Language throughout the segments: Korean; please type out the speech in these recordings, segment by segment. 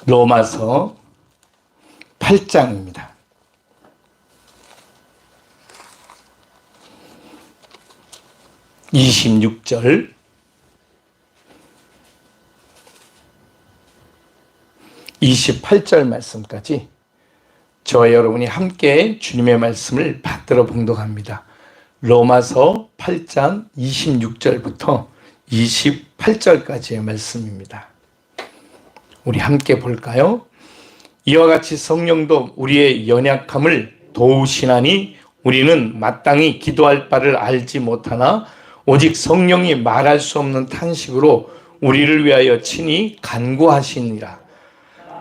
로마서 8장입니다. (26절) (28절) 말씀까지 저와 여러분이 함께 주님의 말씀을 받들어 봉독합니다. 로마서 8장 26절부터 28절까지의 말씀입니다. 우리 함께 볼까요? 이와 같이 성령도 우리의 연약함을 도우시나니 우리는 마땅히 기도할 바를 알지 못하나 오직 성령이 말할 수 없는 탄식으로 우리를 위하여 친히 간구하시니라.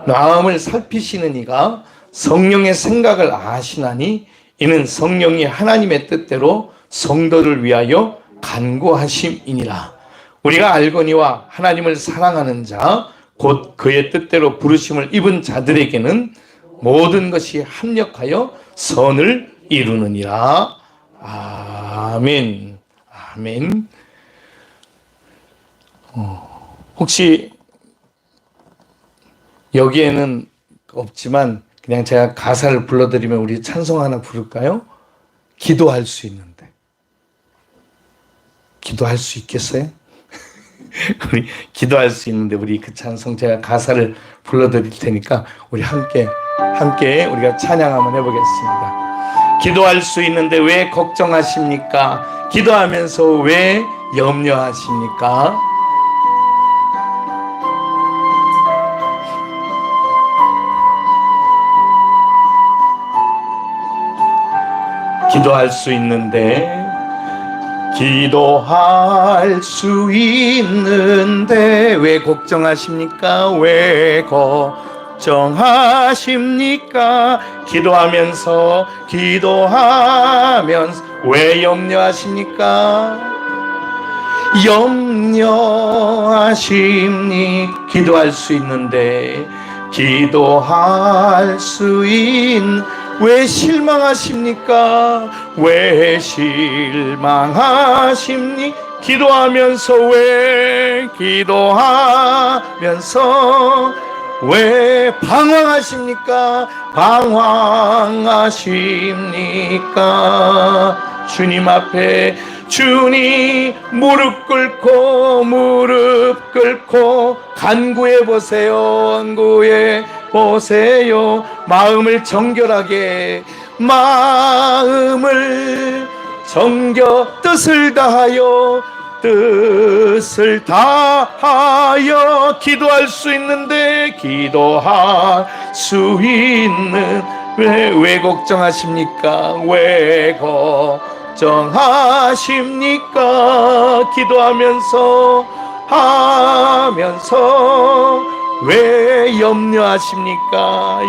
마음을 살피시는 이가 성령의 생각을 아시나니 이는 성령이 하나님의 뜻대로 성도를 위하여 간구하심이니라. 우리가 알거니와 하나님을 사랑하는 자 곧 그의 뜻대로 부르심을 입은 자들에게는 모든 것이 합력하여 선을 이루느니라. 아멘. 아멘. 혹시 여기에는 없지만 그냥 제가 가사를 불러드리면 우리 찬송 하나 부를까요? 기도할 수 있는데. 기도할 수 있겠어요? 우리 기도할 수 있는데 우리 그 찬송 제가 가사를 불러드릴 테니까 우리 함께 우리가 찬양 한번 해보겠습니다. 기도할 수 있는데 왜 걱정하십니까? 기도하면서 왜 염려하십니까? 기도할 수 있는데 기도할 수 있는데 왜 걱정하십니까? 왜 걱정하십니까? 기도하면서 왜 염려하십니까? 염려하십니까? 기도할 수 있는데 기도할 수 있는 왜 실망하십니까? 왜 실망하십니까? 기도하면서 왜 방황하십니까? 방황하십니까? 주님 앞에 무릎 꿇고 간구해 보세요. 마음을 정결하게 뜻을 다하여 기도할 수 있는데 왜 걱정하십니까? 왜 걱정하십니까? 기도하면서 왜 염려하십니까?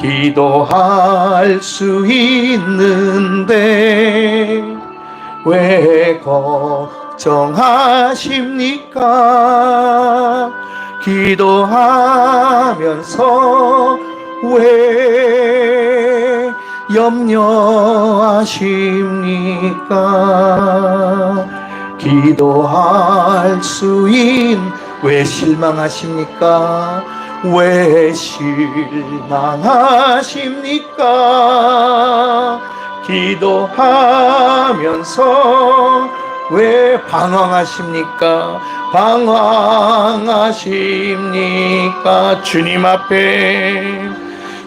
기도할 수 있는데 왜 걱정하십니까? 기도하면서 왜 염려하십니까? 기도할 수 있는 왜 실망하십니까? 왜 실망하십니까? 기도하면서 왜 방황하십니까?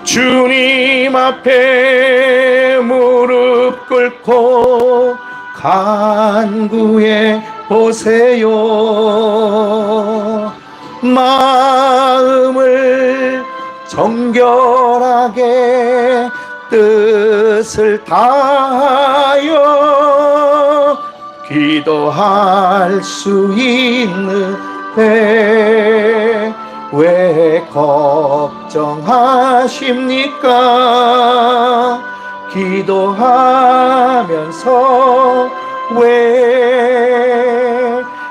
주님 앞에 무릎 꿇고 간구해 보세요. 마음을 정결하게 뜻을 다하여 기도할 수 있는데 왜 걱정하십니까? 기도하면서 왜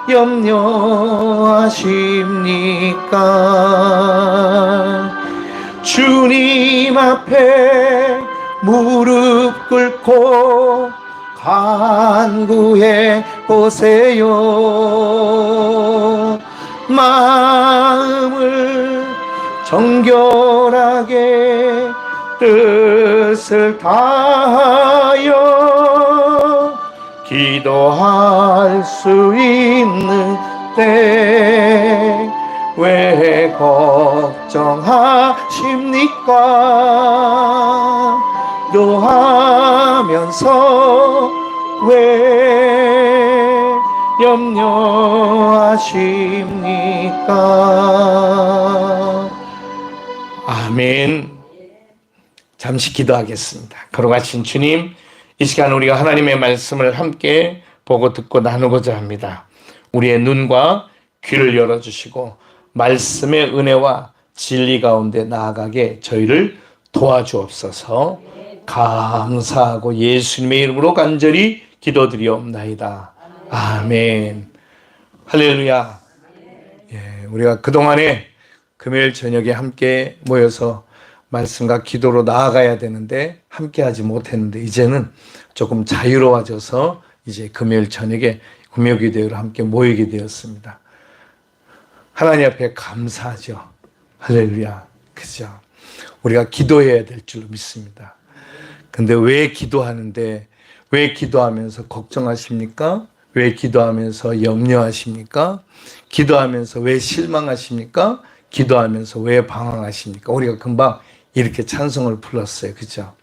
염려하십니까? 주님 앞에 무릎 꿇고 간구해 보세요. 마음을 정결하게 뜻을 다하여 기도할 수 있는 때 왜 걱정하십니까? 기도하면서 왜 염려하십니까? 아멘. 잠시 기도하겠습니다. 거룩하신 주님, 이 시간 우리가 하나님의 말씀을 함께 보고 듣고 나누고자 합니다. 우리의 눈과 귀를 열어주시고 말씀의 은혜와 진리 가운데 나아가게 저희를 도와주옵소서. 감사하고 예수님의 이름으로 간절히 기도드리옵나이다. 아멘. 할렐루야. 우리가 그동안에 금요일 저녁에 함께 모여서 말씀과 기도로 나아가야 되는데 함께 하지 못했는데 이제는 조금 자유로워져서 이제 금요일 저녁에 금요기도회로 함께 모이게 되었습니다. 하나님 앞에 감사하죠. 할렐루야. 그죠? 우리가 기도해야 될 줄로 믿습니다. 근데 왜 기도하는데, 왜 기도하면서 걱정하십니까? 왜 기도하면서 염려하십니까? 기도하면서 왜 실망하십니까? 기도하면서 왜 방황하십니까? 우리가 금방 이렇게 찬송을 불렀어요. 그죠?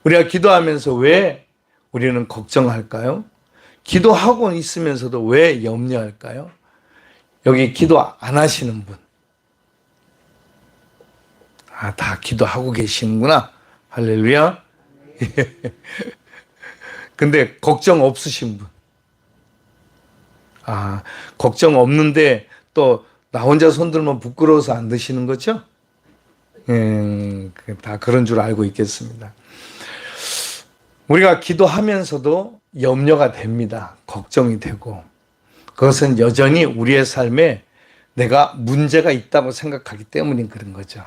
우리가 기도하면서 왜 우리는 걱정할까요? 기도하고 있으면서도 왜 염려할까요? 여기 기도 안 하시는 분. 다 기도하고 계시는구나. 할렐루야. 근데 걱정 없으신 분. 걱정 없는데 또 나 혼자 손들면 부끄러워서 안 드시는 거죠? 다 그런 줄 알고 있겠습니다. 우리가 기도하면서도 염려가 됩니다. 걱정이 되고. 그것은 여전히 우리의 삶에 내가 문제가 있다고 생각하기 때문인 그런 거죠.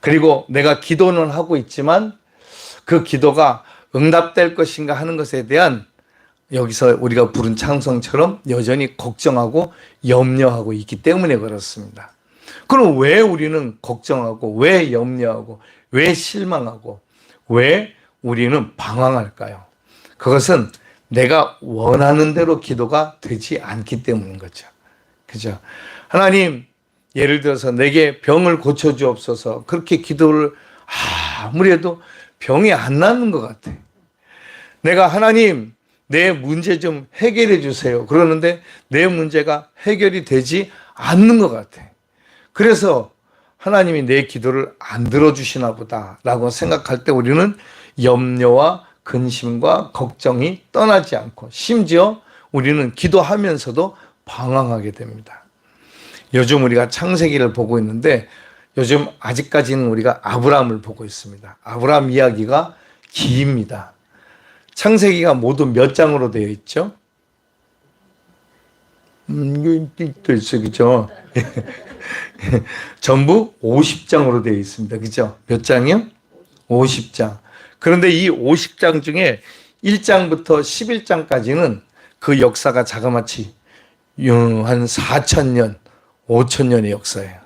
그리고 내가 기도는 하고 있지만 그 기도가 응답될 것인가 하는 것에 대한 여기서 우리가 부른 찬송처럼 여전히 걱정하고 염려하고 있기 때문에 그렇습니다. 그럼 왜 우리는 걱정하고 왜 염려하고 왜 실망하고 왜 우리는 방황할까요? 그것은 내가 원하는 대로 기도가 되지 않기 때문인 거죠. 그죠? 하나님, 예를 들어서 내게 병을 고쳐주옵소서. 그렇게 기도를 아무리 해도 병이 안 낫는 것 같아. 내가 하나님, 내 문제 좀 해결해 주세요. 그러는데 내 문제가 해결이 되지 않는 것 같아. 그래서 하나님이 내 기도를 안 들어주시나 보다라고 생각할 때 우리는 염려와 근심과 걱정이 떠나지 않고 심지어 우리는 기도하면서도 방황하게 됩니다. 요즘 우리가 창세기를 보고 있는데 요즘 아직까지는 우리가 아브라함을 보고 있습니다. 아브라함 이야기가 깁니다. 창세기가 모두 몇 장으로 되어 있죠? 또 있어, 그죠? 전부 50장으로 되어 있습니다. 그죠? 몇 장이요? 50장. 그런데 이 50장 중에 1장부터 11장까지는 그 역사가 자그마치 한 4,000년, 5,000년의 역사예요.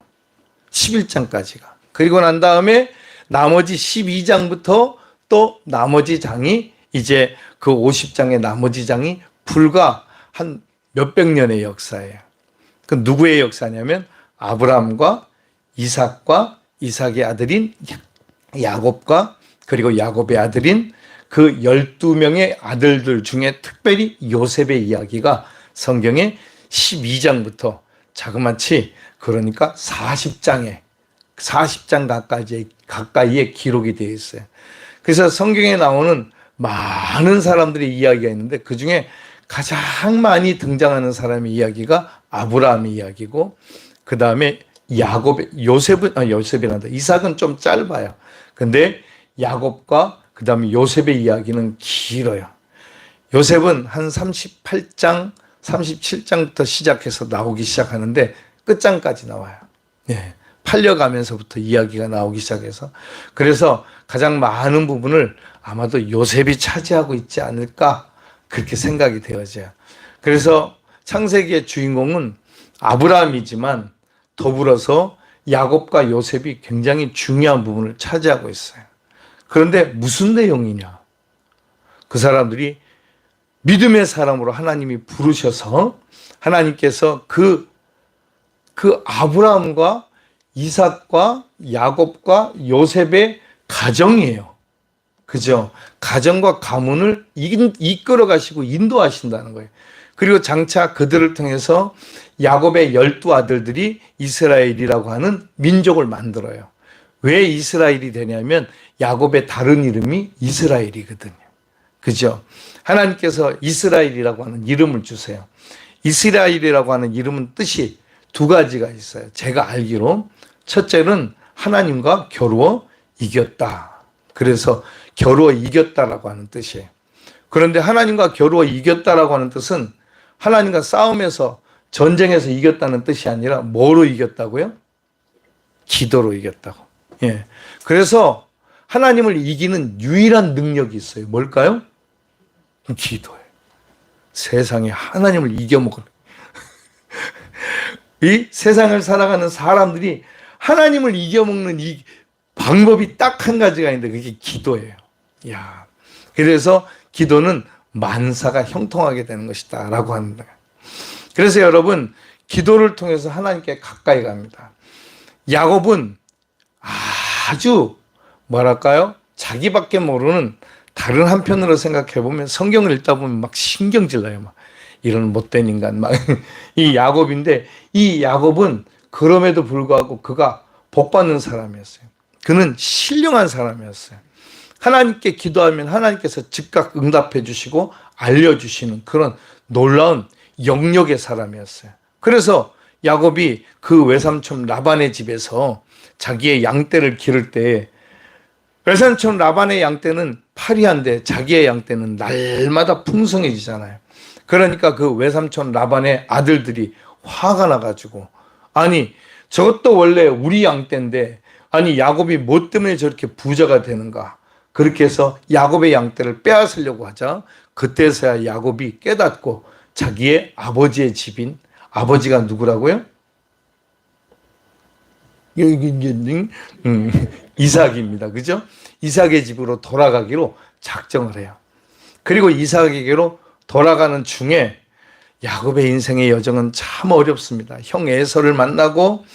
11장까지가. 그리고 난 다음에 나머지 12장부터 또 나머지 장이 이제 그 50장의 나머지 장이 불과 한 몇백 년의 역사예요. 그 누구의 역사냐면 아브라함과 이삭과 이삭의 아들인 야곱과 그리고 야곱의 아들인 그 12명의 아들들 중에 특별히 요셉의 이야기가 성경의 12장부터 자그마치 그러니까 40장 가까이에 기록이 되어 있어요. 그래서 성경에 나오는 많은 사람들의 이야기가 있는데 그 중에 가장 많이 등장하는 사람의 이야기가 아브라함의 이야기고 그 다음에 요셉이란다. 이삭은 좀 짧아요. 근데 야곱과 그 다음에 요셉의 이야기는 길어요. 요셉은 한 38장, 37장부터 시작해서 나오기 시작하는데 끝장까지 나와요. 팔려가면서부터 이야기가 나오기 시작해서 그래서 가장 많은 부분을 아마도 요셉이 차지하고 있지 않을까 그렇게 생각이 되어져요. 그래서 창세기의 주인공은 아브라함이지만 더불어서 야곱과 요셉이 굉장히 중요한 부분을 차지하고 있어요. 그런데 무슨 내용이냐? 그 사람들이 믿음의 사람으로 하나님이 부르셔서 하나님께서 그 아브라함과 이삭과 야곱과 요셉의 가정이에요. 그죠? 가정과 가문을 이끌어 가시고 인도하신다는 거예요. 그리고 장차 그들을 통해서 야곱의 12아들들이 이스라엘이라고 하는 민족을 만들어요. 왜 이스라엘이 되냐면 야곱의 다른 이름이 이스라엘이거든요. 그죠? 하나님께서 이스라엘이라고 하는 이름을 주세요. 이스라엘이라고 하는 이름은 뜻이 두 가지가 있어요. 제가 알기로 첫째는 하나님과 겨루어 이겼다. 그래서 겨루어 이겼다라고 하는 뜻이에요. 그런데 하나님과 겨루어 이겼다라고 하는 뜻은 하나님과 싸움에서 전쟁에서 이겼다는 뜻이 아니라 뭐로 이겼다고요? 기도로 이겼다고. 예. 그래서 하나님을 이기는 유일한 능력이 있어요. 뭘까요? 기도예요. 세상에 하나님을 이겨먹을. 이 세상을 살아가는 사람들이 하나님을 이겨먹는 이 방법이 딱 한 가지가 있는데 그게 기도예요. 야, 그래서 기도는 만사가 형통하게 되는 것이다 라고 합니다. 그래서 여러분 기도를 통해서 하나님께 가까이 갑니다. 야곱은 아주 뭐랄까요? 자기밖에 모르는 다른 한편으로 생각해 보면 성경을 읽다 보면 막 신경질 나요. 막 이런 못된 인간 막 이 야곱인데 이 야곱은 그럼에도 불구하고 그가 복받는 사람이었어요. 그는 신령한 사람이었어요. 하나님께 기도하면 하나님께서 즉각 응답해 주시고 알려주시는 그런 놀라운 영역의 사람이었어요. 그래서 야곱이 그 외삼촌 라반의 집에서 자기의 양떼를 기를 때 외삼촌 라반의 양떼는 파리한데 자기의 양떼는 날마다 풍성해지잖아요. 그러니까 그 외삼촌 라반의 아들들이 화가 나가지고 아니 저것도 원래 우리 양떼인데 아니 야곱이 뭐 때문에 저렇게 부자가 되는가. 그렇게 해서 야곱의 양떼를 빼앗으려고 하자 그때서야 야곱이 깨닫고 자기의 아버지의 집인 아버지가 누구라고요? 이삭입니다. 그죠? 이삭의 집으로 돌아가기로 작정을 해요. 그리고 이삭에게로 돌아가는 중에 야곱의 인생의 여정은 참 어렵습니다. 형 에서를 만나고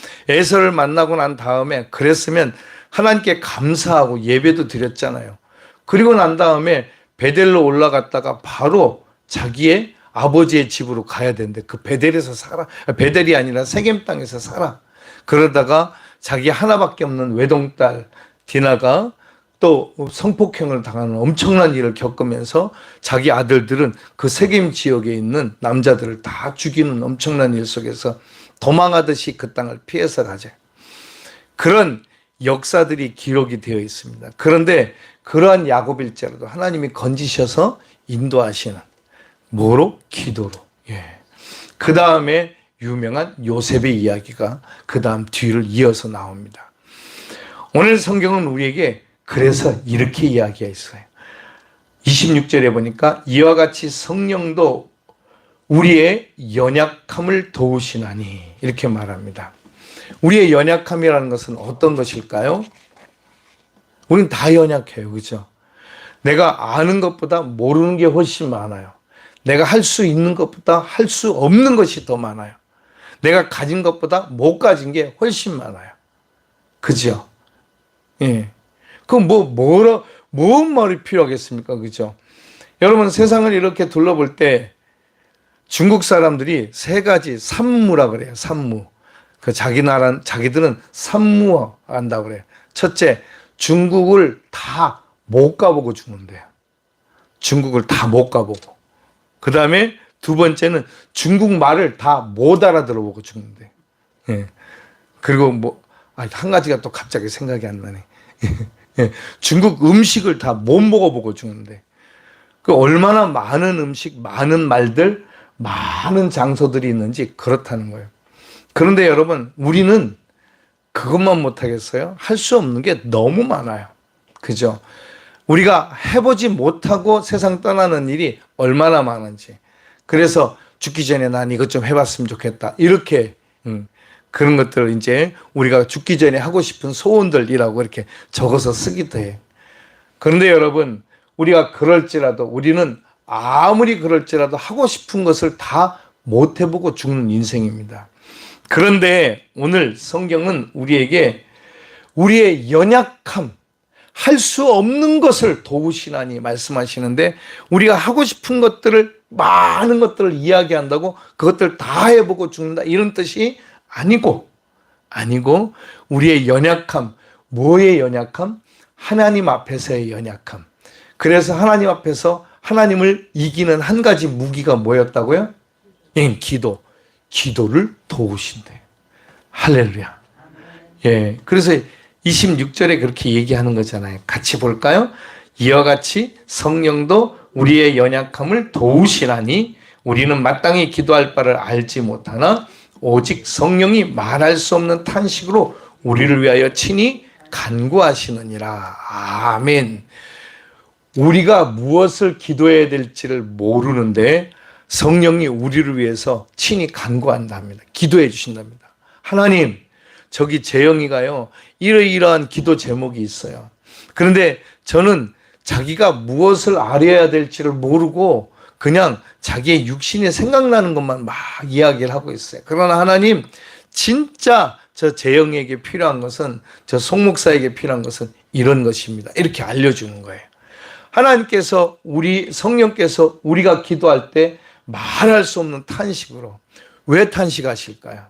난 다음에 그랬으면 하나님께 감사하고 예배도 드렸잖아요. 그리고 난 다음에 베델로 올라갔다가 바로 자기의 아버지의 집으로 가야 되는데 그 베델에서 살아. 베델이 아니라 세겜 땅에서 살아. 그러다가 자기 하나밖에 없는 외동딸 디나가 또 성폭행을 당하는 엄청난 일을 겪으면서 자기 아들들은 그 세겜 지역에 있는 남자들을 다 죽이는 엄청난 일 속에서 도망하듯이 그 땅을 피해서 가죠. 그런 역사들이 기록이 되어 있습니다. 그런데 그러한 야곱일지라도 하나님이 건지셔서 인도하시는 뭐로? 기도로. 예. 그 다음에 유명한 요셉의 이야기가 그 다음 뒤를 이어서 나옵니다. 오늘 성경은 우리에게 그래서 이렇게 이야기했어요. 26절에 보니까 이와 같이 성령도 우리의 연약함을 도우시나니 이렇게 말합니다. 우리의 연약함이라는 것은 어떤 것일까요? 우리는 다 연약해요. 그죠? 내가 아는 것보다 모르는 게 훨씬 많아요. 내가 할 수 있는 것보다 할 수 없는 것이 더 많아요. 내가 가진 것보다 못 가진 게 훨씬 많아요. 그죠? 예. 그럼 뭔 말이 필요하겠습니까? 그죠? 여러분 세상을 이렇게 둘러볼 때 중국 사람들이 세 가지 산무라 그래요. 산무. 그 자기들은 산무어 한다고 그래요. 첫째, 중국을 다 못 가보고 죽는데요. 중국을 다 못 가보고. 그 다음에 두 번째는 중국 말을 다 못 알아들어보고 죽는데. 예. 그리고 한 가지가 또 갑자기 생각이 안 나네. 예. 중국 음식을 다 못 먹어보고 죽는데. 그 얼마나 많은 음식, 많은 말들, 많은 장소들이 있는지 그렇다는 거예요. 그런데 여러분, 우리는 그것만 못하겠어요? 할 수 없는 게 너무 많아요. 그죠? 우리가 해보지 못하고 세상 떠나는 일이 얼마나 많은지. 그래서 죽기 전에 난 이것 좀 해봤으면 좋겠다. 이렇게 그런 것들을 이제 우리가 죽기 전에 하고 싶은 소원들이라고 이렇게 적어서 쓰기도 해요. 그런데 여러분, 우리가 그럴지라도 우리는 아무리 그럴지라도 하고 싶은 것을 다 못 해보고 죽는 인생입니다. 그런데 오늘 성경은 우리에게 우리의 연약함, 할 수 없는 것을 도우시나니 말씀하시는데, 우리가 하고 싶은 것들을, 많은 것들을 이야기한다고 그것들 다 해보고 죽는다, 이런 뜻이 아니고 우리의 연약함, 뭐의 연약함? 하나님 앞에서의 연약함. 그래서 하나님 앞에서 하나님을 이기는 한 가지 무기가 뭐였다고요? 기도를 도우신대. 할렐루야. 예. 그래서 26절에 그렇게 얘기하는 거잖아요. 같이 볼까요? 이와 같이 성령도 우리의 연약함을 도우시나니 우리는 마땅히 기도할 바를 알지 못하나 오직 성령이 말할 수 없는 탄식으로 우리를 위하여 친히 간구하시느니라. 아멘. 우리가 무엇을 기도해야 될지를 모르는데 성령이 우리를 위해서 친히 간구한답니다. 기도해 주신답니다. 하나님, 저기 재영이가요, 이러이러한 기도 제목이 있어요. 그런데 저는 자기가 무엇을 알아야 될지를 모르고 그냥 자기의 육신에 생각나는 것만 막 이야기를 하고 있어요. 그러나 하나님, 진짜 저 재영에게 필요한 것은, 저 송목사에게 필요한 것은 이런 것입니다. 이렇게 알려주는 거예요. 하나님께서, 성령께서 우리가 기도할 때 말할 수 없는 탄식으로. 왜 탄식하실까요?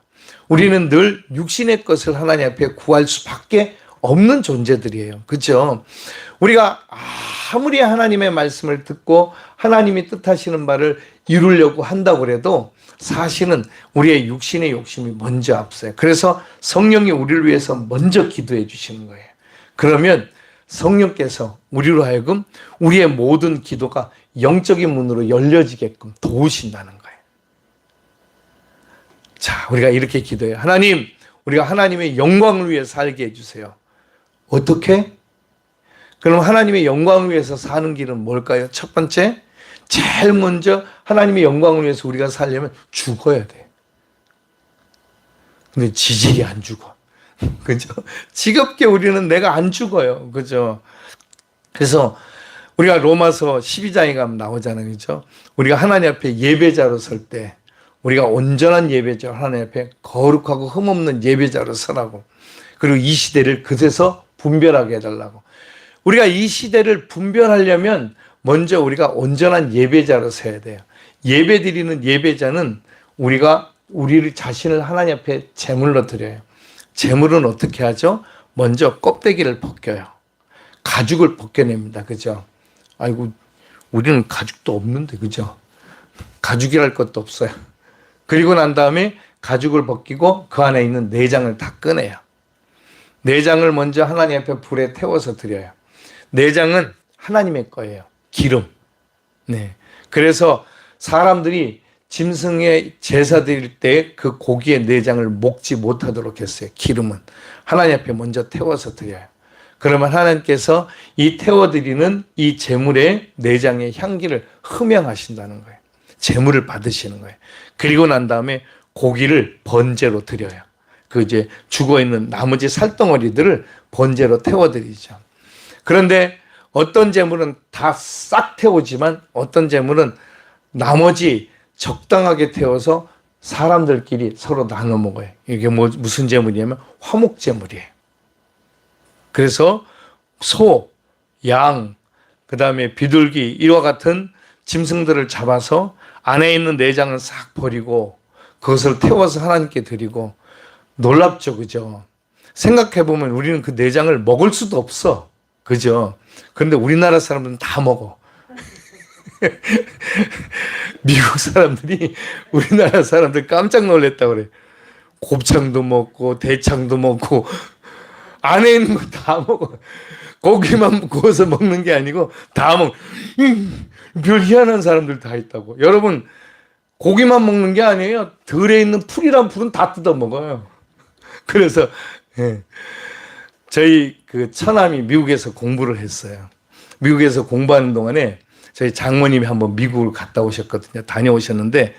우리는 늘 육신의 것을 하나님 앞에 구할 수밖에 없는 존재들이에요. 그렇죠? 우리가 아무리 하나님의 말씀을 듣고 하나님이 뜻하시는 바를 이루려고 한다고 해도 사실은 우리의 육신의 욕심이 먼저 앞서요. 그래서 성령이 우리를 위해서 먼저 기도해 주시는 거예요. 그러면 성령께서 우리로 하여금 우리의 모든 기도가 영적인 문으로 열려지게끔 도우신다는 거예요. 자, 우리가 이렇게 기도해요. 하나님, 우리가 하나님의 영광을 위해 살게 해주세요. 어떻게? 그럼 하나님의 영광을 위해서 사는 길은 뭘까요? 첫 번째, 제일 먼저 하나님의 영광을 위해서 우리가 살려면 죽어야 돼. 근데 지질이 안 죽어. 그죠? 지겹게 우리는 내가 안 죽어요. 그죠? 그래서 우리가 로마서 12장에 가면 나오잖아요. 그죠? 우리가 하나님 앞에 예배자로 설 때, 우리가 온전한 예배자, 하나님 앞에 거룩하고 흠없는 예배자로 서라고. 그리고 이 시대를 그새서 분별하게 해달라고. 우리가 이 시대를 분별하려면 먼저 우리가 온전한 예배자로 서야 돼요. 예배 드리는 예배자는 우리가 우리 자신을 하나님 앞에 제물로 드려요. 제물은 어떻게 하죠? 먼저 껍데기를 벗겨요. 가죽을 벗겨냅니다. 그죠? 아이고, 우리는 가죽도 없는데, 그죠? 가죽이랄 것도 없어요. 그리고 난 다음에 가죽을 벗기고 그 안에 있는 내장을 다 꺼내요. 내장을 먼저 하나님 앞에 불에 태워서 드려요. 내장은 하나님의 거예요. 기름. 네. 그래서 사람들이 짐승의 제사 드릴 때 그 고기의 내장을 먹지 못하도록 했어요. 기름은 하나님 앞에 먼저 태워서 드려요. 그러면 하나님께서 이 태워드리는 이 제물의 내장의 향기를 흠양하신다는 거예요. 제물을 받으시는 거예요. 그리고 난 다음에 고기를 번제로 드려요. 그 이제 죽어있는 나머지 살덩어리들을 번제로 태워드리죠. 그런데 어떤 제물은 다 싹 태우지만 어떤 제물은 나머지 적당하게 태워서 사람들끼리 서로 나눠 먹어요. 이게 무슨 제물이냐면 화목 제물이에요. 그래서 소, 양, 그 다음에 비둘기 이와 같은 짐승들을 잡아서 안에 있는 내장을 싹 버리고 그것을 태워서 하나님께 드리고. 놀랍죠, 그죠? 생각해보면 우리는 그 내장을 먹을 수도 없어. 그죠? 그런데 우리나라 사람들은 다 먹어. 미국 사람들이 우리나라 사람들 깜짝 놀랐다고 그래. 곱창도 먹고 대창도 먹고 안에 있는 거 다 먹어. 고기만 구워서 먹는 게 아니고 다 먹어. 별 희한한 사람들 다 있다고. 여러분, 고기만 먹는 게 아니에요. 들에 있는 풀이란 풀은 다 뜯어 먹어요. 그래서 저희 그 처남이 미국에서 공부를 했어요. 미국에서 공부하는 동안에 저희 장모님이 한번 미국을 갔다 오셨거든요. 다녀오셨는데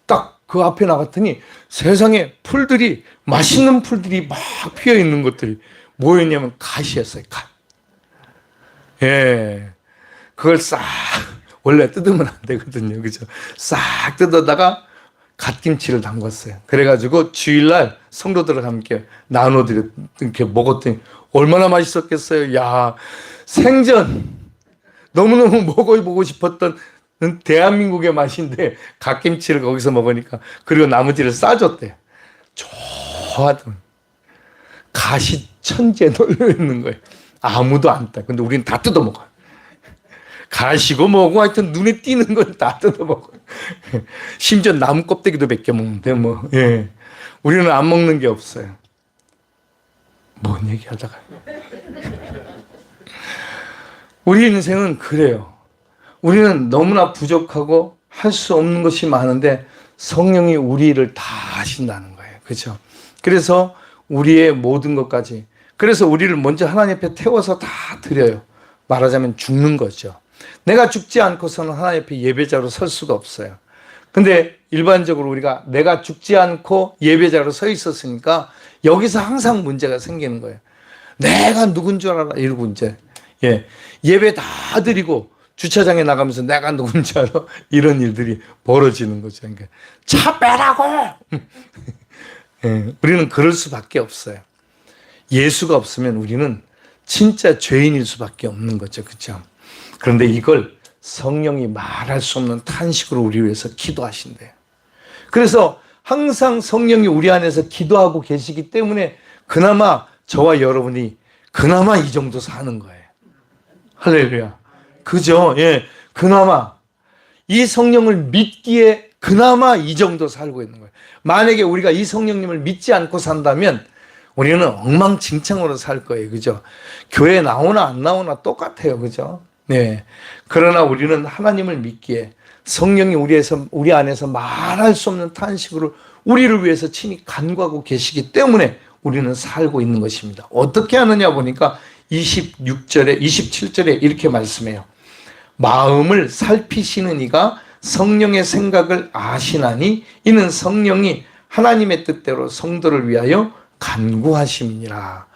딱 그 앞에 나갔더니 세상에 풀들이, 맛있는 풀들이 막 피어 있는 것들이 뭐였냐면 갓이었어요. 갓. 예. 그걸 싹, 원래 뜯으면 안 되거든요. 그죠? 싹 뜯어다가 갓김치를 담갔어요. 그래가지고 주일날 성도들과 함께 나눠드려, 이렇게 먹었더니 얼마나 맛있었겠어요. 야, 생전 너무너무 먹어보고 싶었던 대한민국의 맛인데 갓김치를 거기서 먹으니까, 그리고 나머지를 싸줬대요. 좋아하던 갓이 천지에 널려 있는 거예요. 아무도 안 따. 근데 우리는 다 뜯어 먹어요. 가시고 뭐고 하여튼 눈에 띄는 걸 다 뜯어 먹어요. 심지어 나무 껍데기도 벗겨 먹는데 뭐. 예. 우리는 안 먹는 게 없어요. 뭔 얘기하다가. 우리 인생은 그래요. 우리는 너무나 부족하고 할 수 없는 것이 많은데 성령이 우리를 다 하신다는 거예요. 그렇죠? 그래서 우리의 모든 것까지, 그래서 우리를 먼저 하나님 앞에 태워서 다 드려요. 말하자면 죽는 거죠. 내가 죽지 않고서는 하나님 앞에 예배자로 설 수가 없어요. 근데 일반적으로 우리가 내가 죽지 않고 예배자로 서 있었으니까 여기서 항상 문제가 생기는 거예요. 내가 누군 줄 알아 이러고 이제 예배 다 드리고 주차장에 나가면서 내가 누군 줄 알아 이런 일들이 벌어지는 거죠. 그러니까 차 빼라고. 우리는 그럴 수밖에 없어요. 예수가 없으면 우리는 진짜 죄인일 수밖에 없는 거죠. 그렇죠? 그런데 이걸 성령이 말할 수 없는 탄식으로 우리 위해서 기도하신대요. 그래서 항상 성령이 우리 안에서 기도하고 계시기 때문에 그나마 저와 여러분이 그나마 이 정도 사는 거예요. 할렐루야. 그죠? 예. 그나마 이 성령을 믿기에 그나마 이 정도 살고 있는 거예요. 만약에 우리가 이 성령님을 믿지 않고 산다면 우리는 엉망진창으로 살 거예요. 그죠? 교회 나오나 안 나오나 똑같아요. 그죠? 네. 그러나 우리는 하나님을 믿기에 성령이 우리 안에서 말할 수 없는 탄식으로 우리를 위해서 친히 간구하고 계시기 때문에 우리는 살고 있는 것입니다. 어떻게 하느냐 보니까 27절에 이렇게 말씀해요. 마음을 살피시는 이가 성령의 생각을 아시나니 이는 성령이 하나님의 뜻대로 성도를 위하여 간구하심이니라.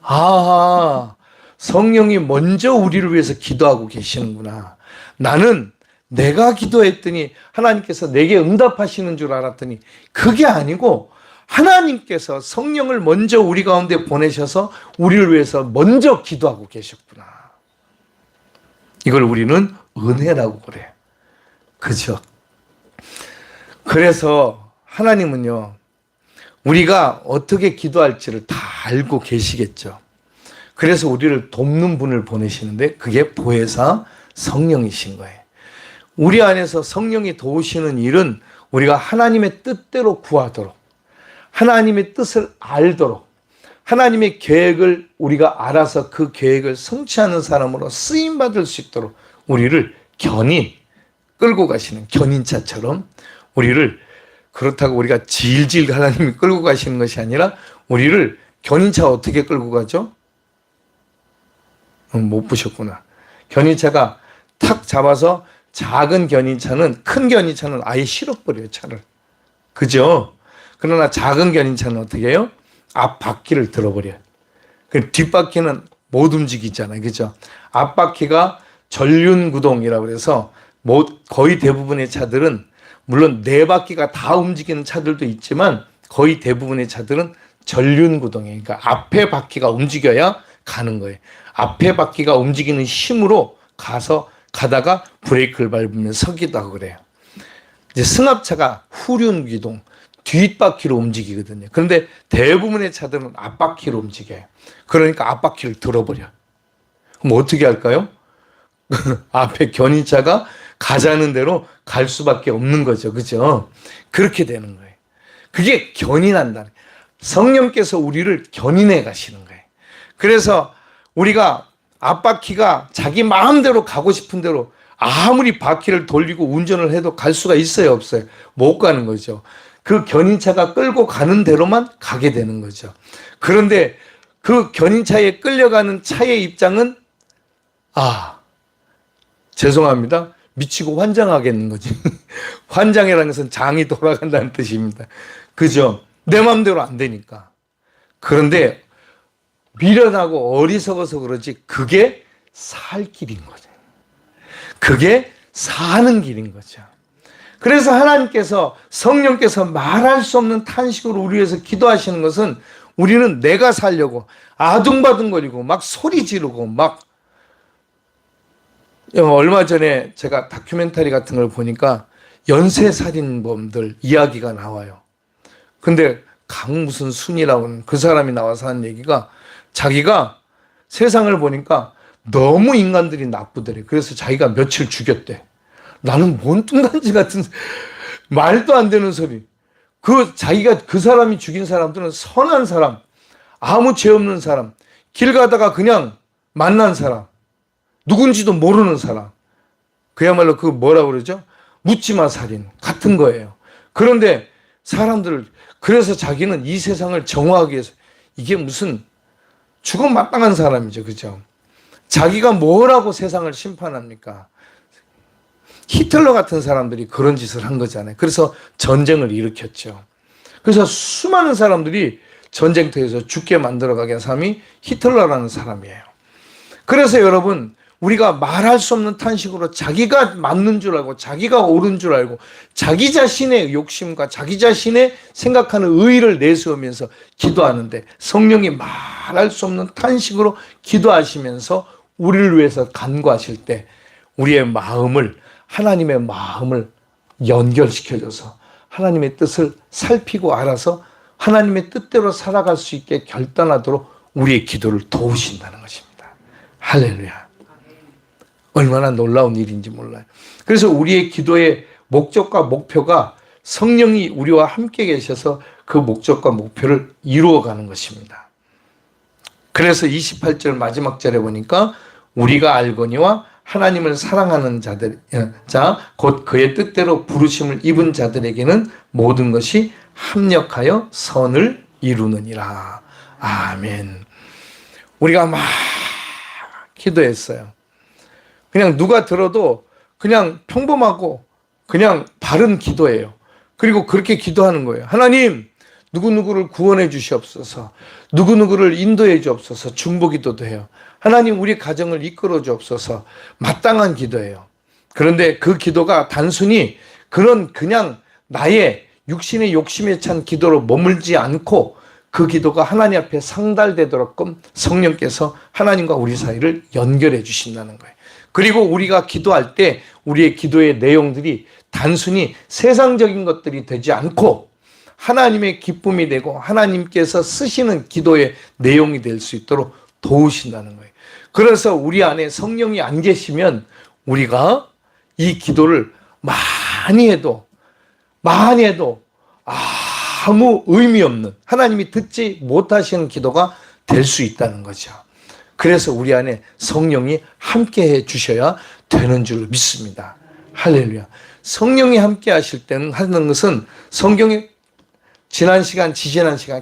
아, 성령이 먼저 우리를 위해서 기도하고 계시는구나. 나는 내가 기도했더니 하나님께서 내게 응답하시는 줄 알았더니 그게 아니고 하나님께서 성령을 먼저 우리 가운데 보내셔서 우리를 위해서 먼저 기도하고 계셨구나. 이걸 우리는 은혜라고 그래요. 그죠? 그래서 하나님은요, 우리가 어떻게 기도할지를 다 알고 계시겠죠. 그래서 우리를 돕는 분을 보내시는데 그게 보혜사 성령이신 거예요. 우리 안에서 성령이 도우시는 일은 우리가 하나님의 뜻대로 구하도록, 하나님의 뜻을 알도록, 하나님의 계획을 우리가 알아서 그 계획을 성취하는 사람으로 쓰임받을 수 있도록 우리를 끌고 가시는 견인차처럼 우리를, 그렇다고 우리가 질질 하나님이 끌고 가시는 것이 아니라 우리를 견인차 어떻게 끌고 가죠? 못 보셨구나. 견인차가 탁 잡아서 작은 견인차는, 큰 견인차는 아예 실어버려요, 차를. 그죠? 그러나 작은 견인차는 어떻게 해요? 앞바퀴를 들어버려요. 뒷바퀴는 못 움직이잖아요. 그죠? 앞바퀴가 전륜구동이라고 해서 거의 대부분의 차들은, 물론 네 바퀴가 다 움직이는 차들도 있지만 거의 대부분의 차들은 전륜구동이에요. 그러니까 앞에 바퀴가 움직여야 가는 거예요. 앞에 바퀴가 움직이는 힘으로 가다가 브레이크를 밟으면 서기도 하고 그래요. 이제 승합차가 후륜기동, 뒷바퀴로 움직이거든요. 그런데 대부분의 차들은 앞바퀴로 움직여요. 그러니까 앞바퀴를 들어버려. 그럼 어떻게 할까요? 앞에 견인차가 가자는 대로 갈 수밖에 없는 거죠. 그죠? 그렇게 되는 거예요. 그게 견인한다. 성령께서 우리를 견인해 가시는 거예요. 그래서 우리가 앞바퀴가 자기 마음대로 가고 싶은 대로 아무리 바퀴를 돌리고 운전을 해도 갈 수가 있어요, 없어요? 못 가는 거죠. 그 견인차가 끌고 가는 대로만 가게 되는 거죠. 그런데 그 견인차에 끌려가는 차의 입장은, 죄송합니다. 미치고 환장하겠는 거지. 환장이라는 것은 장이 돌아간다는 뜻입니다. 그죠? 내 마음대로 안 되니까. 그런데 미련하고 어리석어서 그러지 그게 살 길인 거죠. 그게 사는 길인 거죠. 그래서 하나님께서 성령께서 말할 수 없는 탄식으로 우리 위해서 기도하시는 것은 우리는 내가 살려고 아둥바둥거리고 막 소리 지르고 막 얼마 전에 제가 다큐멘터리 같은 걸 보니까 연쇄살인범들 이야기가 나와요. 근데 무슨 순이라고 하는 그 사람이 나와서 하는 얘기가 자기가 세상을 보니까 너무 인간들이 나쁘더래. 그래서 자기가 며칠 죽였대. 나는 뭔 뚱간지 같은 말도 안 되는 소리. 자기가 그 사람이 죽인 사람들은 선한 사람, 아무 죄 없는 사람, 길 가다가 그냥 만난 사람, 누군지도 모르는 사람. 그야말로 그 뭐라 그러죠? 묻지마 살인 같은 거예요. 그런데 사람들을 그래서 자기는 이 세상을 정화하기 위해서 이게 무슨 죽음 마땅한 사람이죠. 그죠? 자기가 뭐라고 세상을 심판합니까? 히틀러 같은 사람들이 그런 짓을 한 거잖아요. 그래서 전쟁을 일으켰죠. 그래서 수많은 사람들이 전쟁터에서 죽게 만들어가게 한 사람이 히틀러라는 사람이에요. 그래서 여러분, 우리가 말할 수 없는 탄식으로 자기가 맞는 줄 알고 자기가 옳은 줄 알고 자기 자신의 욕심과 자기 자신의 생각하는 의의를 내세우면서 기도하는데 성령이 말할 수 없는 탄식으로 기도하시면서 우리를 위해서 간구하실 때 우리의 마음을 하나님의 마음을 연결시켜줘서 하나님의 뜻을 살피고 알아서 하나님의 뜻대로 살아갈 수 있게 결단하도록 우리의 기도를 도우신다는 것입니다. 할렐루야. 얼마나 놀라운 일인지 몰라요. 그래서 우리의 기도의 목적과 목표가 성령이 우리와 함께 계셔서 그 목적과 목표를 이루어가는 것입니다. 그래서 28절 마지막 절에 보니까 우리가 알거니와 하나님을 사랑하는 곧 그의 뜻대로 부르심을 입은 자들에게는 모든 것이 합력하여 선을 이루느니라. 아멘. 우리가 막 기도했어요. 그냥 누가 들어도 그냥 평범하고 그냥 바른 기도예요. 그리고 그렇게 기도하는 거예요. 하나님, 누구누구를 구원해 주시옵소서. 누구누구를 인도해 주옵소서. 중보기도도 해요. 하나님, 우리 가정을 이끌어 주옵소서. 마땅한 기도예요. 그런데 그 기도가 단순히 그냥 나의 육신의 욕심에 찬 기도로 머물지 않고 그 기도가 하나님 앞에 상달되도록끔 성령께서 하나님과 우리 사이를 연결해 주신다는 거예요. 그리고 우리가 기도할 때 우리의 기도의 내용들이 단순히 세상적인 것들이 되지 않고 하나님의 기쁨이 되고 하나님께서 쓰시는 기도의 내용이 될 수 있도록 도우신다는 거예요. 그래서 우리 안에 성령이 안 계시면 우리가 이 기도를 많이 해도 아무 의미 없는 하나님이 듣지 못하시는 기도가 될 수 있다는 거죠. 그래서 우리 안에 성령이 함께 해 주셔야 되는 줄 믿습니다. 할렐루야. 성령이 함께 하실 때는 하는 것은 성경에 지지난 시간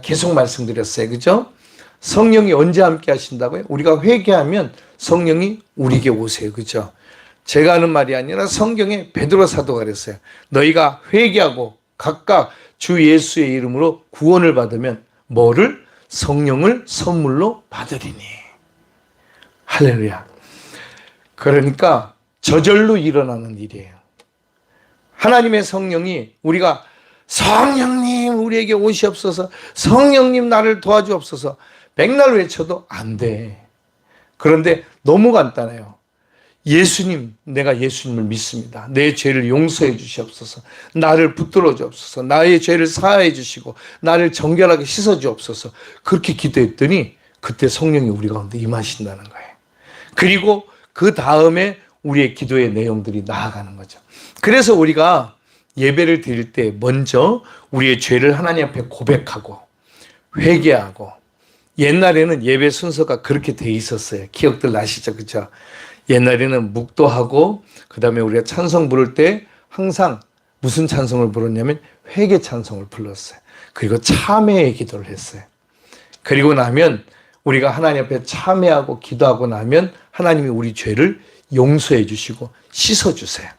계속 말씀드렸어요. 그죠? 성령이 언제 함께 하신다고요? 우리가 회개하면 성령이 우리에게 오세요. 그죠? 제가 하는 말이 아니라 성경에 베드로 사도가 그랬어요. 너희가 회개하고 각각 주 예수의 이름으로 구원을 받으면 뭐를? 성령을 선물로 받으리니. 할렐루야. 그러니까 저절로 일어나는 일이에요. 하나님의 성령이 우리가 성령님 우리에게 오시옵소서, 성령님 나를 도와주옵소서 백날 외쳐도 안 돼. 그런데 너무 간단해요. 예수님, 내가 예수님을 믿습니다. 내 죄를 용서해 주시옵소서. 나를 붙들어 주옵소서. 나의 죄를 사하해 주시고 나를 정결하게 씻어 주옵소서. 그렇게 기도했더니 그때 성령이 우리 가운데 임하신다는 거예요. 그리고 그 다음에 우리의 기도의 내용들이 나아가는 거죠. 그래서 우리가 예배를 드릴 때 먼저 우리의 죄를 하나님 앞에 고백하고 회개하고, 옛날에는 예배 순서가 그렇게 돼 있었어요. 기억들 나시죠? 그죠? 옛날에는 묵도하고 그다음에 우리가 찬송 부를 때 항상 무슨 찬송을 부르냐면 회개 찬송을 불렀어요. 그리고 참회의 기도를 했어요. 그리고 나면 우리가 하나님 앞에 참회하고 기도하고 나면 하나님이 우리 죄를 용서해 주시고 씻어주세요.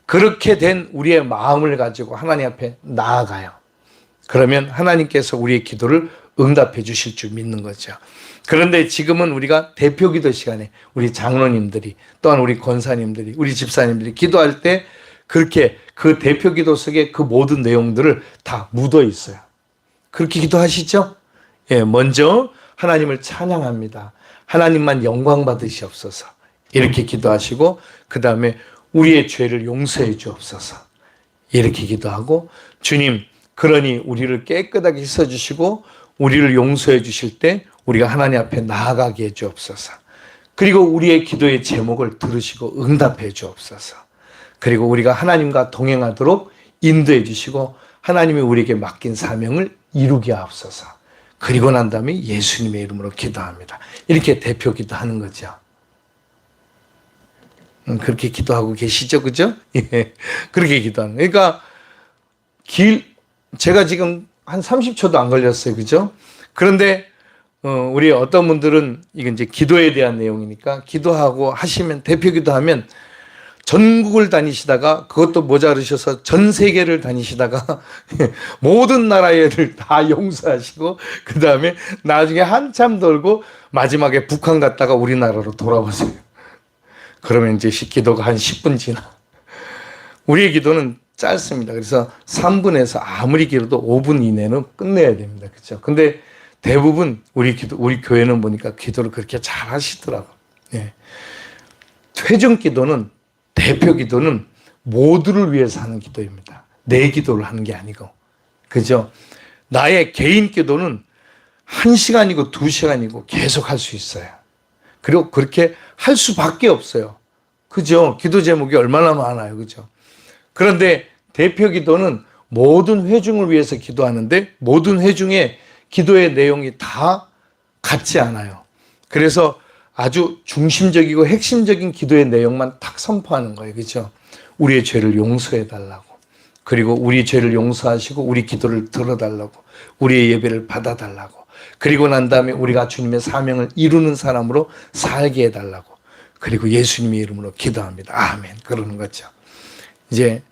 그렇게 된 우리의 마음을 가지고 하나님 앞에 나아가요. 그러면 하나님께서 우리의 기도를 응답해 주실 줄 믿는 거죠. 그런데 지금은 우리가 대표기도 시간에 우리 장로님들이 또한 우리 권사님들이 우리 집사님들이 기도할 때 그렇게 그 대표기도 속에 그 모든 내용들을 다 묻어 있어요. 그렇게 기도하시죠? 예, 먼저 하나님을 찬양합니다. 하나님만 영광 받으시옵소서. 이렇게 기도하시고 그 다음에 우리의 죄를 용서해 주옵소서. 이렇게 기도하고 주님 그러니 우리를 깨끗하게 씻어주시고 우리를 용서해 주실 때 우리가 하나님 앞에 나아가게 해 주옵소서. 그리고 우리의 기도의 제목을 들으시고 응답해 주옵소서. 그리고 우리가 하나님과 동행하도록 인도해 주시고 하나님이 우리에게 맡긴 사명을 이루게 하옵소서. 그리고 난 다음에 예수님의 이름으로 기도합니다. 이렇게 대표 기도하는 거죠. 그렇게 기도하고 계시죠, 그죠? 예, 그렇게 기도하는 거예요. 그러니까 제가 지금 한 30초도 안 걸렸어요, 그죠? 그런데 우리 어떤 분들은 이건 이제 기도에 대한 내용이니까 기도하고 하시면 대표 기도하면 전국을 다니시다가 그것도 모자르셔서 전 세계를 다니시다가 모든 나라의 애들 다 용서하시고 그 다음에 나중에 한참 돌고 마지막에 북한 갔다가 우리나라로 돌아오세요. 그러면 이제 기도가 한 10분 지나. 우리의 기도는 짧습니다. 그래서 3분에서 아무리 길어도 5분 이내는 끝내야 됩니다. 그렇죠? 근데 대부분 우리 교회는 보니까 기도를 그렇게 잘 하시더라고요. 예. 회중 기도는 대표 기도는 모두를 위해서 하는 기도입니다. 내 기도를 하는 게 아니고. 그죠? 나의 개인 기도는 1시간이고 2시간이고 계속 할 수 있어요. 그리고 그렇게 할 수밖에 없어요. 그죠? 기도 제목이 얼마나 많아요. 그죠? 그런데 대표 기도는 모든 회중을 위해서 기도하는데 모든 회중의 기도의 내용이 다 같지 않아요. 그래서 아주 중심적이고 핵심적인 기도의 내용만 딱 선포하는 거예요. 그죠? 우리의 죄를 용서해 달라고. 그리고 우리 죄를 용서하시고 우리 기도를 들어달라고. 우리의 예배를 받아달라고. 그리고 난 다음에 우리가 주님의 사명을 이루는 사람으로 살게 해달라고. 그리고 예수님의 이름으로 기도합니다. 아멘. 그러는 거죠. 이제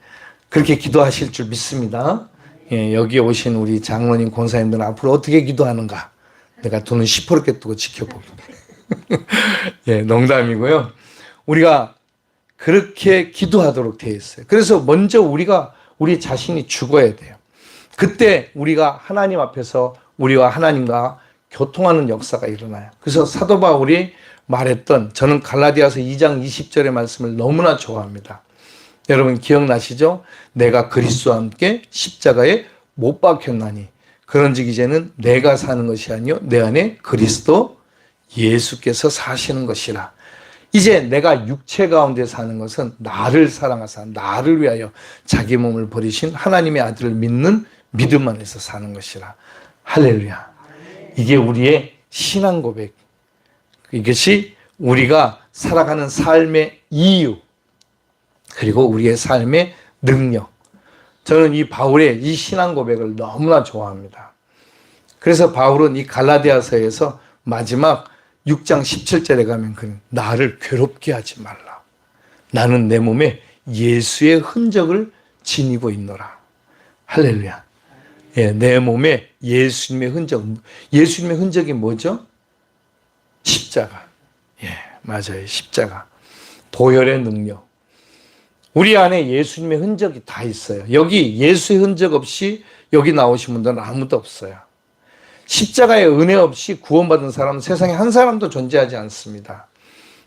그렇게 기도하실 줄 믿습니다. 예, 여기 오신 우리 장로님, 권사님들은 앞으로 어떻게 기도하는가? 내가 눈을 시퍼렇게 뜨고 지켜보고. 예, 농담이고요. 우리가 그렇게 기도하도록 되어 있어요. 그래서 먼저 우리 자신이 죽어야 돼요. 그때 우리가 하나님 앞에서 우리와 하나님과 교통하는 역사가 일어나요. 그래서 사도 바울이 말했던 저는 갈라디아서 2장 20절의 말씀을 너무나 좋아합니다. 여러분 기억나시죠? 내가 그리스도와 함께 십자가에 못 박혔나니 그런즉 이제는 내가 사는 것이 아니요 내 안에 그리스도 예수께서 사시는 것이라. 이제 내가 육체 가운데 사는 것은 나를 사랑하사 나를 위하여 자기 몸을 버리신 하나님의 아들을 믿는 믿음 안에서 사는 것이라. 할렐루야. 이게 우리의 신앙 고백. 이것이 우리가 살아가는 삶의 이유 그리고 우리의 삶의 능력. 저는 이 바울의 이 신앙 고백을 너무나 좋아합니다. 그래서 바울은 이 갈라디아서에서 마지막 6장 17절에 가면 나를 괴롭게 하지 말라. 나는 내 몸에 예수의 흔적을 지니고 있노라. 할렐루야. 예, 내 몸에 예수님의 흔적. 예수님의 흔적이 뭐죠? 십자가. 예, 맞아요. 십자가. 보혈의 능력. 우리 안에 예수님의 흔적이 다 있어요. 여기 예수의 흔적 없이 여기 나오신 분들은 아무도 없어요. 십자가의 은혜 없이 구원받은 사람은 세상에 한 사람도 존재하지 않습니다.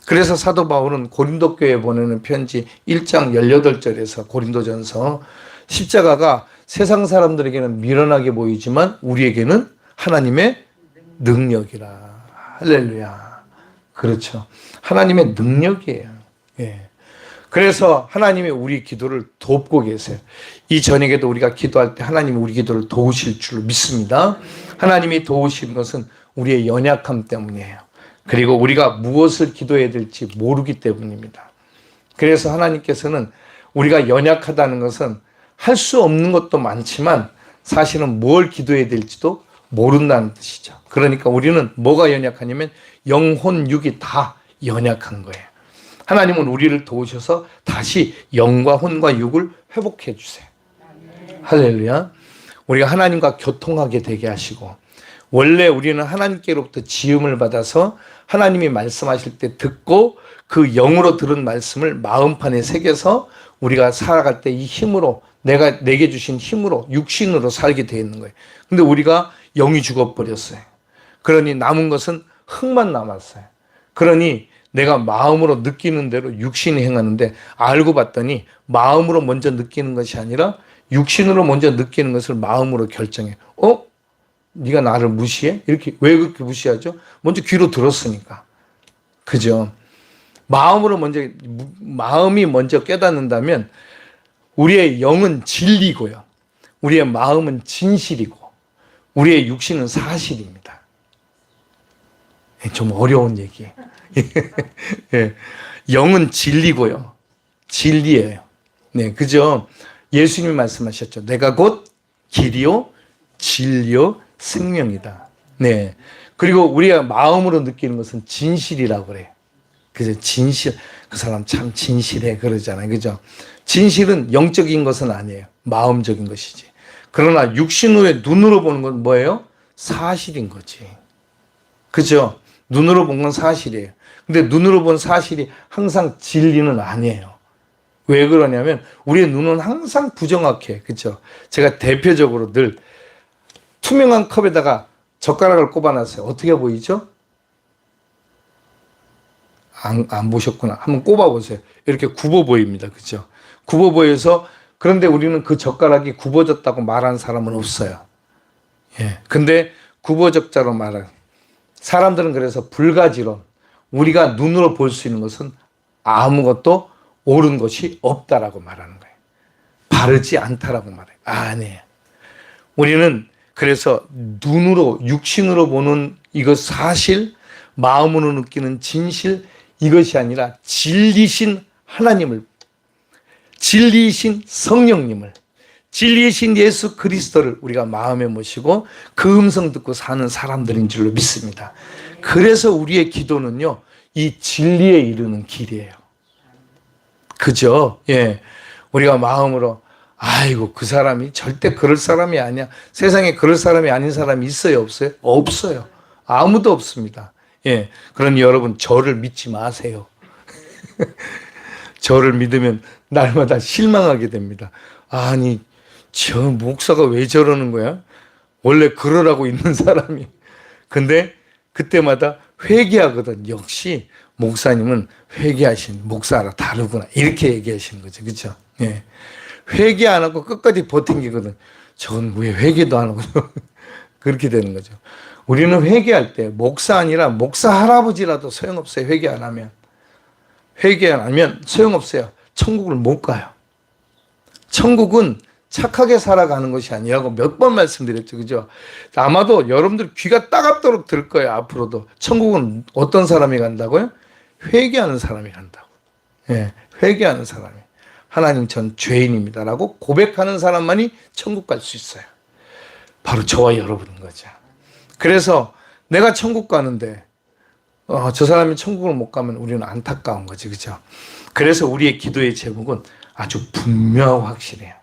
그래서 사도 바울은 고린도 교회에 보내는 편지 1장 18절에서 고린도전서 십자가가 세상 사람들에게는 미련하게 보이지만 우리에게는 하나님의 능력이라. 할렐루야. 그렇죠. 하나님의 능력이에요. 예. 그래서 하나님이 우리 기도를 돕고 계세요. 이 저녁에도 우리가 기도할 때 하나님이 우리 기도를 도우실 줄 믿습니다. 하나님이 도우시는 것은 우리의 연약함 때문이에요. 그리고 우리가 무엇을 기도해야 될지 모르기 때문입니다. 그래서 하나님께서는 우리가 연약하다는 것은 할 수 없는 것도 많지만 사실은 뭘 기도해야 될지도 모른다는 뜻이죠. 그러니까 우리는 뭐가 연약하냐면 영혼, 육이 다 연약한 거예요. 하나님은 우리를 도우셔서 다시 영과 혼과 육을 회복해 주세요. 할렐루야. 우리가 하나님과 교통하게 되게 하시고, 원래 우리는 하나님께로부터 지음을 받아서 하나님이 말씀하실 때 듣고 그 영으로 들은 말씀을 마음판에 새겨서 우리가 살아갈 때 이 힘으로, 내게 주신 힘으로, 육신으로 살게 되어 있는 거예요. 근데 우리가 영이 죽어버렸어요. 그러니 남은 것은 흙만 남았어요. 그러니 내가 마음으로 느끼는 대로 육신이 행하는데, 알고 봤더니 마음으로 먼저 느끼는 것이 아니라 육신으로 먼저 느끼는 것을 마음으로 결정해. 네가 나를 무시해? 이렇게. 왜 그렇게 무시하죠? 먼저 귀로 들었으니까. 그죠? 마음이 먼저 깨닫는다면 우리의 영은 진리고요, 우리의 마음은 진실이고, 우리의 육신은 사실입니다. 좀 어려운 얘기예요. 예. 영은 진리고요, 진리예요. 네, 그죠? 예수님이 말씀하셨죠. 내가 곧 길이요, 진리요, 생명이다. 네. 그리고 우리가 마음으로 느끼는 것은 진실이라고 그래요. 그죠? 진실. 그 사람 참 진실해. 그러잖아요. 그죠? 진실은 영적인 것은 아니에요. 마음적인 것이지. 그러나 육신의 눈으로 보는 건 뭐예요? 사실인 거지. 그죠? 눈으로 본 건 사실이에요. 근데 눈으로 본 사실이 항상 진리는 아니에요. 왜 그러냐면 우리의 눈은 항상 부정확해. 그죠? 제가 대표적으로 늘 투명한 컵에다가 젓가락을 꼽아놨어요. 어떻게 보이죠? 안 보셨구나. 한번 꼽아보세요. 이렇게 굽어 보입니다. 그죠? 굽어 보여서, 그런데 우리는 그 젓가락이 굽어졌다고 말하는 사람은 없어요. 예. 근데 굽어졌자로 말하는 사람들은, 그래서 불가지론, 우리가 눈으로 볼 수 있는 것은 아무것도 옳은 것이 없다라고 말하는 거예요. 바르지 않다라고 말해요. 아니에요. 우리는 그래서 눈으로, 육신으로 보는 이것 사실, 마음으로 느끼는 진실, 이것이 아니라 진리신 하나님을, 진리이신 성령님을, 진리이신 예수 그리스도를 우리가 마음에 모시고 그 음성 듣고 사는 사람들인 줄로 믿습니다. 그래서 우리의 기도는요, 이 진리에 이르는 길이에요. 그죠? 예. 우리가 마음으로, 아이고, 그 사람이 절대 그럴 사람이 아니야. 세상에 그럴 사람이 아닌 사람이 있어요, 없어요? 없어요. 아무도 없습니다. 예. 그러니 여러분, 저를 믿지 마세요. 저를 믿으면 날마다 실망하게 됩니다. 아니, 저 목사가 왜 저러는 거야? 원래 그러라고 있는 사람이. 근데 그때마다 회개하거든. 역시 목사님은 회개하신 목사라 다르구나. 이렇게 얘기하시는 거죠. 그렇죠? 예. 회개 안 하고 끝까지 버틴기거든. 저건 왜 회개도 안 하고 그렇게 되는 거죠. 우리는 회개할 때 목사 아니라 목사 할아버지라도 소용없어요. 회개 안 하면. 회개 안 하면 소용없어요. 천국을 못 가요. 천국은 착하게 살아가는 것이 아니라고 몇 번 말씀드렸죠. 그죠? 아마도 여러분들 귀가 따갑도록 들을 거예요. 앞으로도. 천국은 어떤 사람이 간다고요? 회개하는 사람이 간다고. 예, 회개하는 사람이. 하나님, 전 죄인입니다라고 고백하는 사람만이 천국 갈 수 있어요. 바로 저와 여러분인 거죠. 그래서 내가 천국 가는데 저 사람이 천국을 못 가면 우리는 안타까운 거지. 그죠? 그래서 우리의 기도의 제목은 아주 분명하고 확실해요.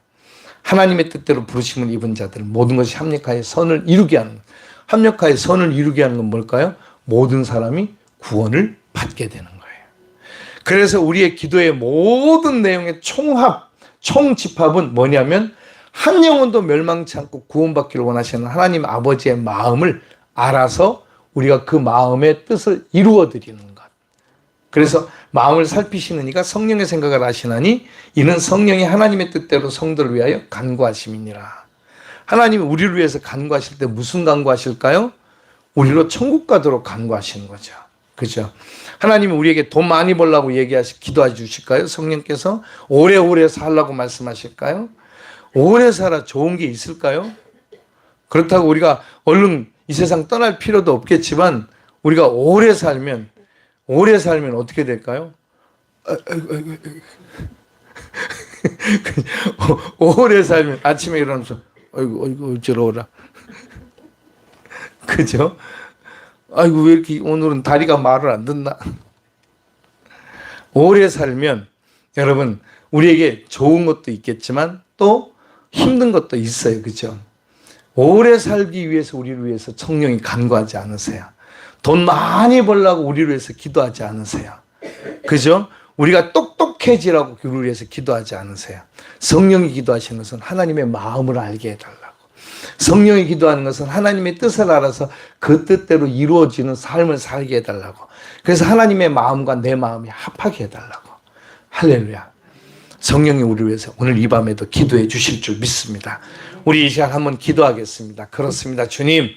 하나님의 뜻대로 부르심을 입은 자들, 모든 것이 합력하여 선을 이루게 하는 것. 합력하여 선을 이루게 하는 건 뭘까요? 모든 사람이 구원을 받게 되는 거예요. 그래서 우리의 기도의 모든 내용의 총집합은 뭐냐면, 한 영혼도 멸망치 않고 구원받기를 원하시는 하나님 아버지의 마음을 알아서 우리가 그 마음의 뜻을 이루어 드리는 것. 그래서 마음을 살피시는 이가 성령의 생각을 하시나니 이는 성령이 하나님의 뜻대로 성도를 위하여 간구하심이니라. 하나님이 우리를 위해서 간구하실 때 무슨 간구하실까요? 우리로 천국 가도록 간구하시는 거죠. 그죠? 하나님이 우리에게 돈 많이 벌라고 기도해 주실까요? 성령께서 오래오래 살라고 말씀하실까요? 오래 살아 좋은 게 있을까요? 그렇다고 우리가 얼른 이 세상 떠날 필요도 없겠지만, 우리가 오래 살면 어떻게 될까요? 오래 살면 아침에 일어나면서 아이고 어쩌러오라. 그죠? 아이고 왜 이렇게 오늘은 다리가 말을 안 듣나? 오래 살면 여러분 우리에게 좋은 것도 있겠지만 또 힘든 것도 있어요. 그죠? 오래 살기 위해서 우리를 위해서 성령이 간구하지 않으세요? 돈 많이 벌라고 우리를 위해서 기도하지 않으세요? 그죠? 우리가 똑똑해지라고 우리를 위해서 기도하지 않으세요? 성령이 기도하시는 것은 하나님의 마음을 알게 해달라고. 성령이 기도하는 것은 하나님의 뜻을 알아서 그 뜻대로 이루어지는 삶을 살게 해달라고. 그래서 하나님의 마음과 내 마음이 합하게 해달라고. 할렐루야. 성령이 우리를 위해서 오늘 이 밤에도 기도해 주실 줄 믿습니다. 우리 이 시간 한번 기도하겠습니다. 그렇습니다. 주님,